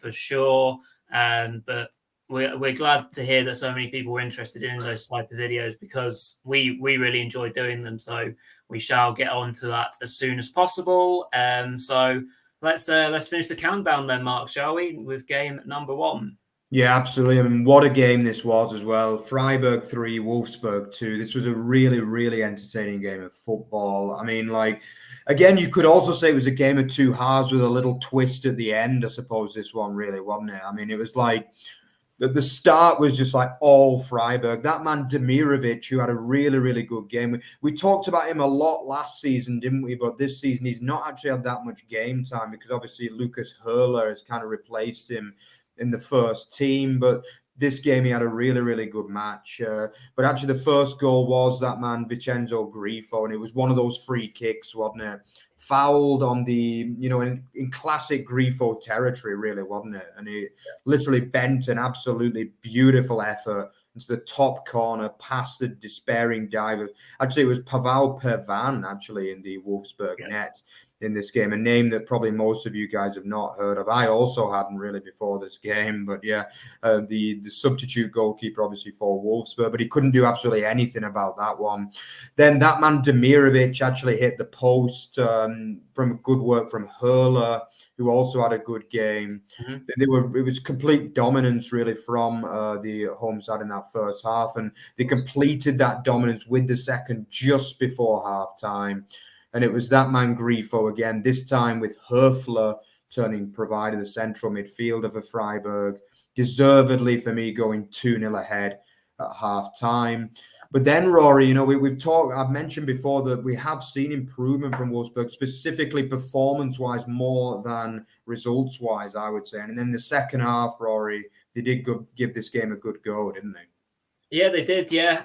for sure. But we're glad to hear that so many people were interested in those type of videos, because we really enjoy doing them. So we shall get on to that as soon as possible. So let's finish the countdown then, Mark, shall we, with game number 1? Yeah, absolutely. I mean, what a game this was as well. Freiburg 3, Wolfsburg 2. This was a really, really entertaining game of football. I mean, like, again, you could also say it was a game of two halves with a little twist at the end, I suppose, this one really, wasn't it? I mean, it was like the start was just like all Freiburg. That man Demirovic, who had a really, really good game. We talked about him a lot last season, didn't we? But this season, he's not actually had that much game time, because obviously Lucas Höhler has kind of replaced him in the first team. But this game, he had a really, really good match. But actually, the first goal was that man Vincenzo Grifo, and it was one of those free kicks, wasn't it? Fouled on the, in classic Grifo territory, really, wasn't it? And he literally bent an absolutely beautiful effort into the top corner, past the despairing diver. Actually, it was Pavel Pervan, actually, in the Wolfsburg net in this game, a name that probably most of you guys have not heard of. I also hadn't really before this game, but yeah, the substitute goalkeeper obviously for Wolfsburg, but he couldn't do absolutely anything about that one. Then that man Demirovic actually hit the post from good work from Höhler, who also had a good game. It was complete dominance really from the home side in that first half, and they completed that dominance with the second just before half time. And it was that man Grifo again, this time with Höfler turning provider, the central midfielder for Freiburg, deservedly for me going 2-0 ahead at half time. But then, Rory, I've mentioned before that we have seen improvement from Wolfsburg, specifically performance-wise more than results-wise, I would say. And then the second half, Rory, they did give this game a good go, didn't they? Yeah, they did. Yeah,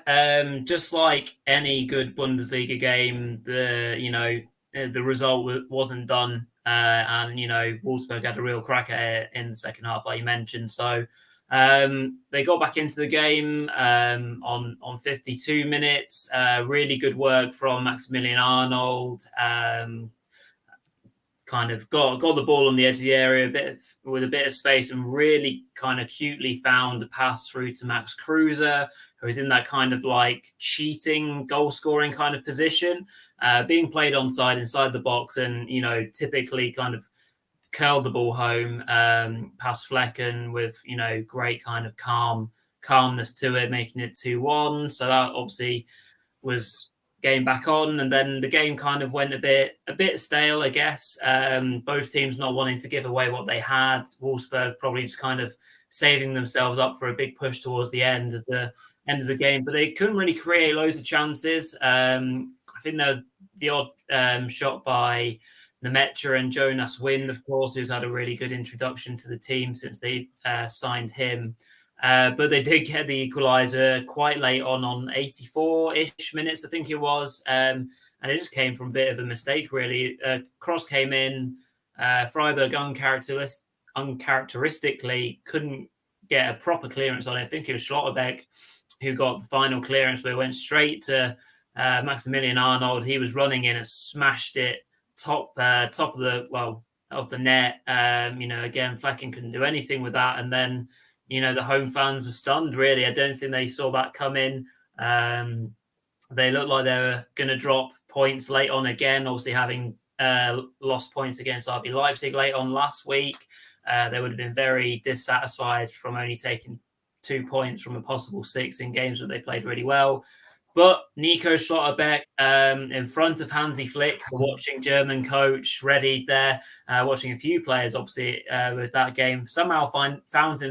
just like any good Bundesliga game, the result wasn't done, and Wolfsburg had a real crack at it in the second half, like you mentioned. So they got back into the game on 52 minutes. Really good work from Maximilian Arnold. Kind of got the ball on the edge of the area with a bit of space, and really kind of cutely found a pass through to Max Kruse, who is in that kind of like cheating goal scoring kind of position, being played onside inside the box, and typically kind of curled the ball home past Flecken with great kind of calmness to it, making it 2-1. So that obviously was game back on, and then the game kind of went a bit stale, I guess. Both teams not wanting to give away what they had. Wolfsburg probably just kind of saving themselves up for a big push towards the end of the game, but they couldn't really create loads of chances. I think the odd shot by Nemecha and Jonas Wind, of course, who's had a really good introduction to the team since they signed him. But they did get the equaliser quite late on 84-ish minutes, I think it was. And it just came from a bit of a mistake, really. Cross came in. Freiburg uncharacteristically couldn't get a proper clearance on it. I think it was Schlotterbeck who got the final clearance, but it went straight to Maximilian Arnold. He was running in and smashed it top of the net. Again, Flecken couldn't do anything with that. And then the home fans were stunned, really. I don't think they saw that come in. They looked like they were going to drop points late on again, obviously having lost points against RB Leipzig late on last week. They would have been very dissatisfied from only taking 2 points from a possible 6 in games where they played really well. But Nico Schlotterbeck in front of Hansi Flick, the watching German coach, ready there, watching a few players, obviously, with that game, somehow found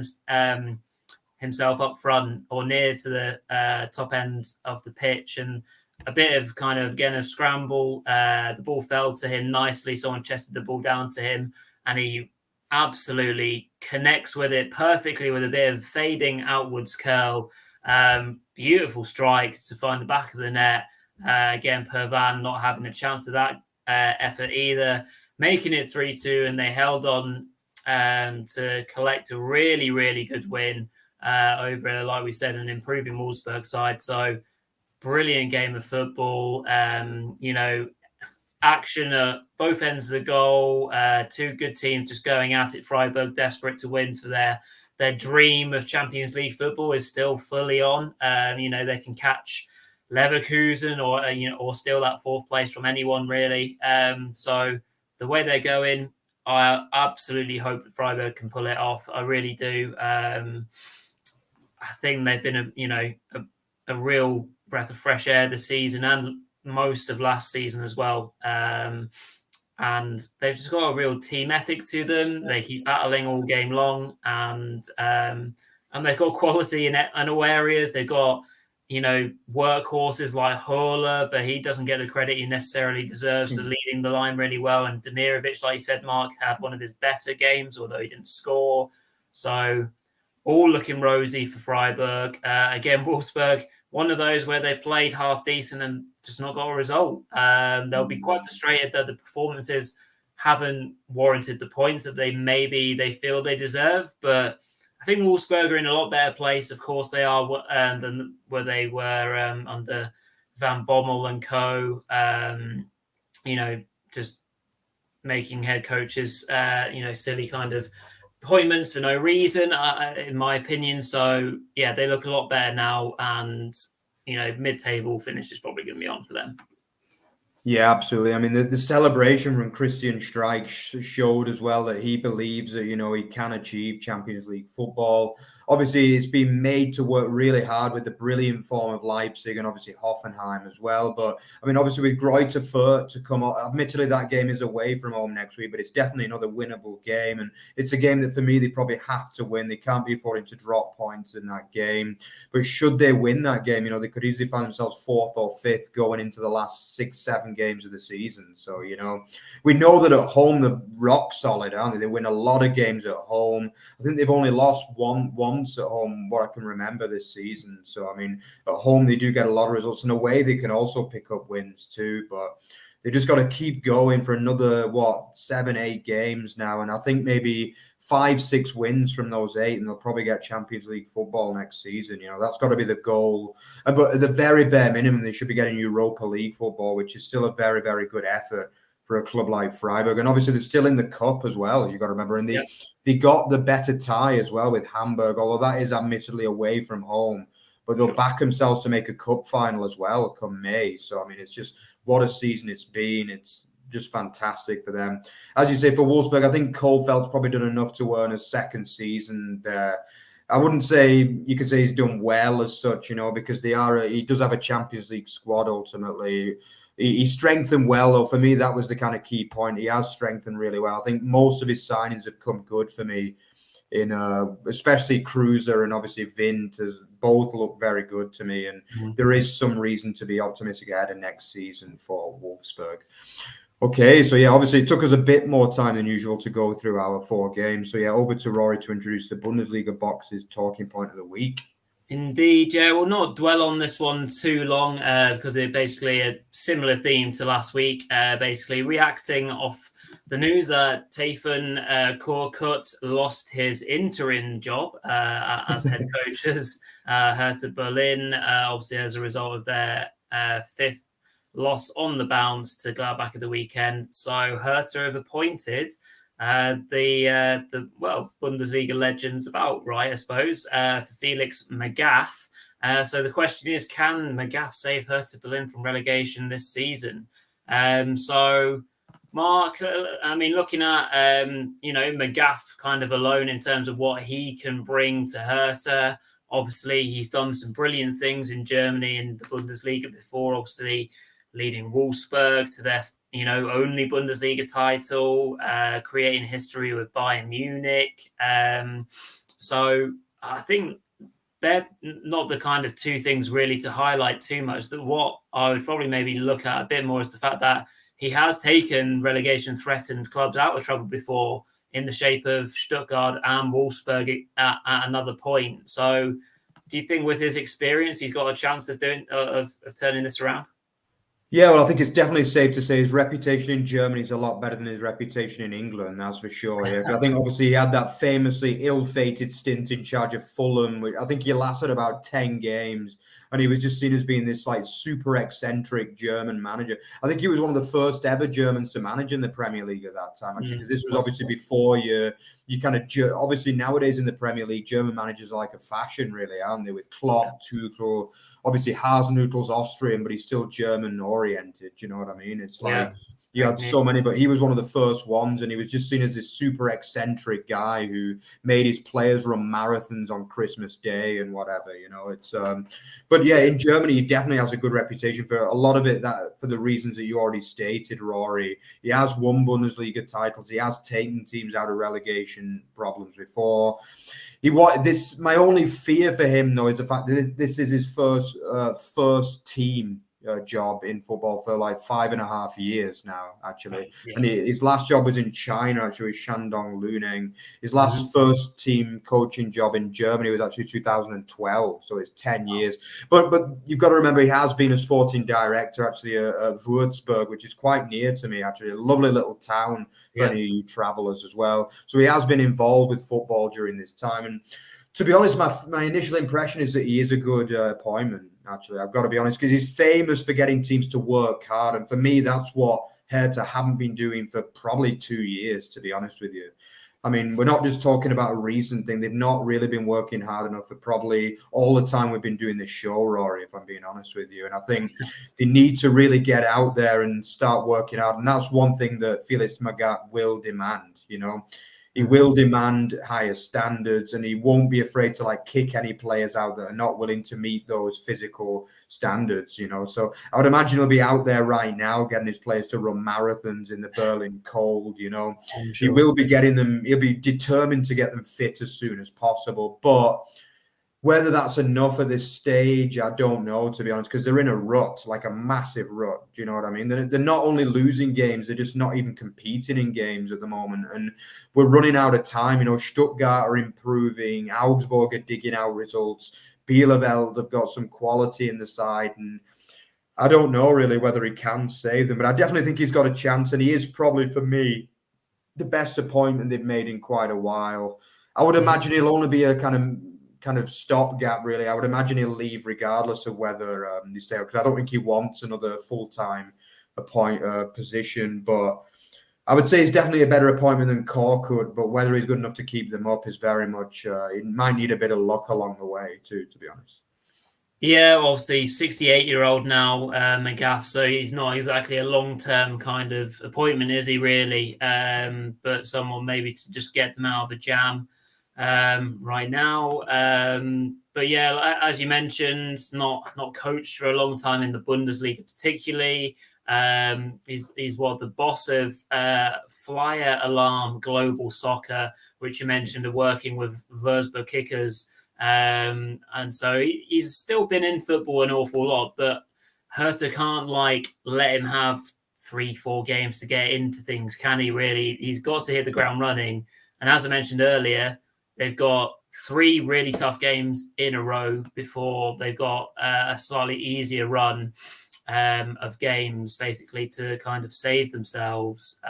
himself up front or near to the top end of the pitch, and a bit of kind of, again, a scramble. The ball fell to him nicely. Someone chested the ball down to him, and he absolutely connects with it perfectly with a bit of fading outwards curl. Beautiful strike to find the back of the net. Again, Pervan not having a chance of that effort either, making it 3-2, and they held on to collect a really, really good win over, like we said, an improving Wolfsburg side. So brilliant game of football. Action at both ends of the goal. Two good teams just going at it. Freiburg desperate to win for their dream of Champions League football is still fully on. They can catch Leverkusen or steal that fourth place from anyone really. So the way they're going, I absolutely hope that Freiburg can pull it off. I really do. I think they've been a real breath of fresh air this season and most of last season as well. And they've just got a real team ethic to them. They keep battling all game long, and they've got quality in all areas. They've got, workhorses like Horler, but he doesn't get the credit he necessarily deserves for leading the line really well. And Demirovic, like you said, Mark, had one of his better games, although he didn't score. So all looking rosy for Freiburg. Again, Wolfsburg, one of those where they played half decent and just not got a result. They'll be quite frustrated that the performances haven't warranted the points that they feel they deserve. But I think Wolfsburg are in a lot better place. Of course, they are than where they were under Van Bommel and co. Just making head coaches, silly kind of appointments for no reason, in my opinion. So yeah, they look a lot better now, and mid-table finish is probably going to be on for them. Yeah, absolutely. I mean, the celebration from Christian Streich showed as well that he believes that, he can achieve Champions League football. Obviously, he's been made to work really hard with the brilliant form of Leipzig and obviously Hoffenheim as well. But, I mean, obviously with Greuther Fürth to come up, admittedly that game is away from home next week, but it's definitely another winnable game. And it's a game that, for me, they probably have to win. They can't be affording to drop points in that game. But should they win that game, they could easily find themselves fourth or fifth going into the last 6-7 games of the season. So, we know that at home they're rock solid, aren't they? They win a lot of games at home. I think they've only lost once at home, what I can remember this season. So, I mean, at home they do get a lot of results. In a way, they can also pick up wins too, but they just got to keep going for another 7-8 games now. And I think maybe 5-6 wins from those 8, and they'll probably get Champions League football next season. That's got to be the goal. But at the very bare minimum, they should be getting Europa League football, which is still a very, very good effort for a club like Freiburg. And obviously, they're still in the cup as well, you've got to remember. And they got the better tie as well with Hamburg, although that is admittedly away from home. But they'll back themselves to make a cup final as well come May. So, I mean, it's just what a season it's been. It's just fantastic for them. As you say, for Wolfsburg, I think Kohlfeldt's probably done enough to earn a second season there. I wouldn't say you could say he's done well as such, because he does have a Champions League squad ultimately. He strengthened well, though. For me, that was the kind of key point. He has strengthened really well. I think most of his signings have come good for me, especially Cruiser and obviously Vint has both look very good to me. And there is some reason to be optimistic ahead of next season for Wolfsburg. Okay, so yeah, obviously it took us a bit more time than usual to go through our 4 games. So yeah, over to Rory to introduce the Bundesliga boxes talking point of the week. Indeed, yeah. We'll not dwell on this one too long because it's basically a similar theme to last week. Basically reacting off the news that Stefan Korkut lost his interim job as head coach as Hertha Berlin, obviously as a result of their 5th loss on the bounce to Gladbach at the weekend. So Hertha have appointed the Bundesliga legends about right, I suppose, for Felix Magath. So the question is, can Magath save Hertha Berlin from relegation this season? So Mark, I mean, looking at Magath kind of alone in terms of what he can bring to Hertha. Obviously, he's done some brilliant things in Germany and the Bundesliga before. Obviously, leading Wolfsburg to their only Bundesliga title, creating history with Bayern Munich. So I think they're not the kind of two things really to highlight too much. That what I would probably maybe look at a bit more is the fact that he has taken relegation-threatened clubs out of trouble before in the shape of Stuttgart and Wolfsburg at another point. So do you think with his experience, he's got a chance of turning this around? Yeah, well, I think it's definitely safe to say his reputation in Germany is a lot better than his reputation in England, that's for sure. Yeah, 'cause I think obviously he had that famously ill-fated stint in charge of Fulham, which I think he lasted about 10 games, and he was just seen as being this like super eccentric German manager. I think he was one of the first ever Germans to manage in the Premier League at that time, actually, because this was obviously before you kind of obviously nowadays in the Premier League, German managers are like a fashion, really, aren't they? With Klopp, Tuchel, obviously Hasenhüttl's Austrian, but he's still German oriented. You know what I mean? It's like you had so many, but he was one of the first ones, and he was just seen as this super eccentric guy who made his players run marathons on Christmas Day and whatever. You know, it's but yeah, in Germany, he definitely has a good reputation for a lot of it. That for the reasons that you already stated, Rory. He has won Bundesliga titles. He has taken teams out of relegation problems before. My only fear for him though is the fact that this is his first team job in football for like 5.5 years now, actually. Yeah. And his last job was in China, actually, Shandong Luneng. His last first team coaching job in Germany was actually 2012, so it's 10 years. But you've got to remember he has been a sporting director actually at Wolfsburg, which is quite near to me, actually. A lovely little town for any of you travellers as well. So he has been involved with football during this time. And to be honest, my initial impression is that he is a good appointment, actually. I've got to be honest, because he's famous for getting teams to work hard. And for me, that's what Hertha haven't been doing for probably 2 years, to be honest with you. I mean, we're not just talking about a recent thing. They've not really been working hard enough for probably all the time we've been doing this show, Rory, if I'm being honest with you. And I think they need to really get out there and start working out. And that's one thing that Felix Magath will demand, you know. He will demand higher standards, and he won't be afraid to like kick any players out that are not willing to meet those physical standards, you know. So I would imagine he'll be out there right now getting his players to run marathons in the Berlin cold, you know. Sure. He will be getting them, he'll be determined to get them fit as soon as possible. But whether that's enough at this stage, I don't know, to be honest, because they're in a rut, like a massive rut. Do you know what I mean? They're not only losing games, they're just not even competing in games at the moment. And we're running out of time. You know, Stuttgart are improving. Augsburg are digging out results. Bielefeld have got some quality in the side. And I don't know really whether he can save them, but I definitely think he's got a chance. And he is probably, for me, the best appointment they've made in quite a while. I would imagine he'll only be a kind of stopgap, really. I would imagine he'll leave regardless of whether they stay out, because I don't think he wants another full-time position. But I would say he's definitely a better appointment than Korkut, but whether he's good enough to keep them up is very much, he might need a bit of luck along the way too, to be honest. Yeah, obviously 68-year-old now, Magath, so he's not exactly a long-term kind of appointment, is he really? But someone maybe to just get them out of a jam right now. But yeah, as you mentioned, not coached for a long time in the Bundesliga particularly. He's the boss of Flyer Alarm Global Soccer, which you mentioned are working with Wolfsburg Kickers. And so he's still been in football an awful lot, but Hertha can't let him have 3-4 games to get into things, can he really? He's got to hit the ground running. And as I mentioned earlier, they've got 3 really tough games in a row before they've got a slightly easier run of games, basically, to kind of save themselves.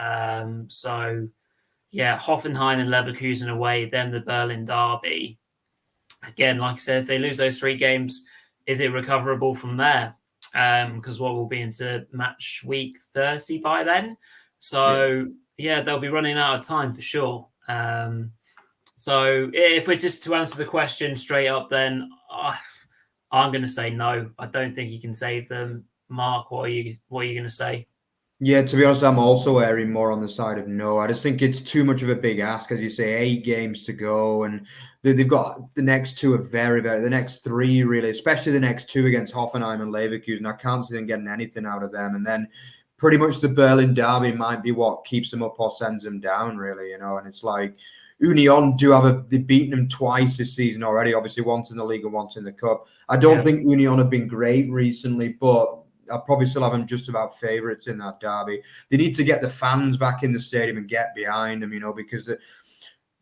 So, yeah, Hoffenheim and Leverkusen away, then the Berlin derby. Again, like I said, if they lose those 3 games, is it recoverable from there? Because what will be into match week 30 by then. So, yeah, they'll be running out of time for sure. So if we're just to answer the question straight up, then I'm going to say no. I don't think he can save them. Mark, what are you going to say? Yeah, to be honest, I'm also erring more on the side of no. I just think it's too much of a big ask, as you say, 8 games to go, and they've got the next 2 are the next 3 really, especially the next 2 against Hoffenheim and Leverkusen. I can't see them getting anything out of them, and then pretty much the Berlin derby might be what keeps them up or sends them down, really, you know. And it's like, Union they've beaten them twice this season already, obviously once in the league and once in the cup. I don't think Union have been great recently, but I'll probably still have them just about favourites in that derby. They need to get the fans back in the stadium and get behind them, because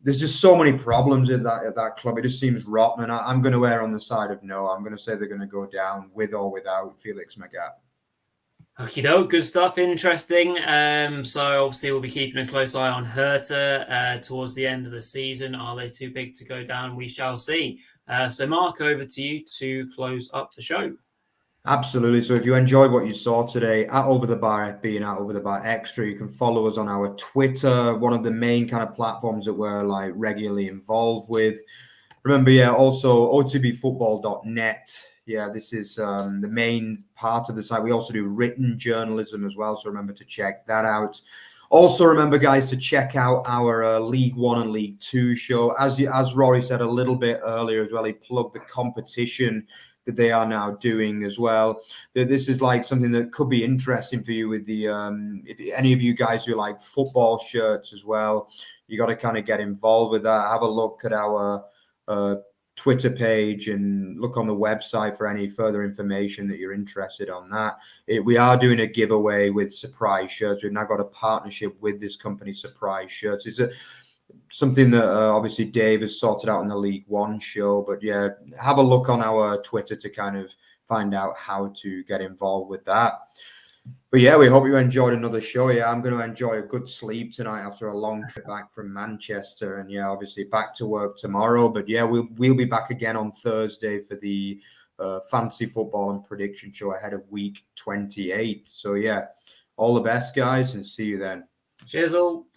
there's just so many problems at that club. It just seems rotten, and I'm going to err on the side of no. I'm going to say they're going to go down with or without Felix Magath. Okie doke, good stuff, interesting. So obviously we'll be keeping a close eye on Hertha towards the end of the season. Are they too big to go down? We shall see. So Mark, over to you to close up the show. Absolutely. So if you enjoyed what you saw today at Over the Bar FB and at Over the Bar Extra, you can follow us on our Twitter, one of the main kind of platforms that we're like regularly involved with. Remember, also otbfootball.net. Yeah, this is the main part of the site. We also do written journalism as well, so remember to check that out. Also, remember, guys, to check out our League One and League Two show. As Rory said a little bit earlier as well, he plugged the competition that they are now doing as well. This is like something that could be interesting for you with the if any of you guys who like football shirts as well, you got to kind of get involved with that. Have a look at our Twitter page and look on the website for any further information that you're interested on that. We are doing a giveaway with Surprise Shirts. We've now got a partnership with this company, Surprise Shirts. It's something that obviously Dave has sorted out in the League One show. But yeah, have a look on our Twitter to kind of find out how to get involved with that. But yeah, we hope you enjoyed another show. Yeah, I'm going to enjoy a good sleep tonight after a long trip back from Manchester. And yeah, obviously back to work tomorrow. But yeah, we'll be back again on Thursday for the fantasy football and prediction show ahead of week 28. So yeah, all the best, guys, and see you then. Cheers all.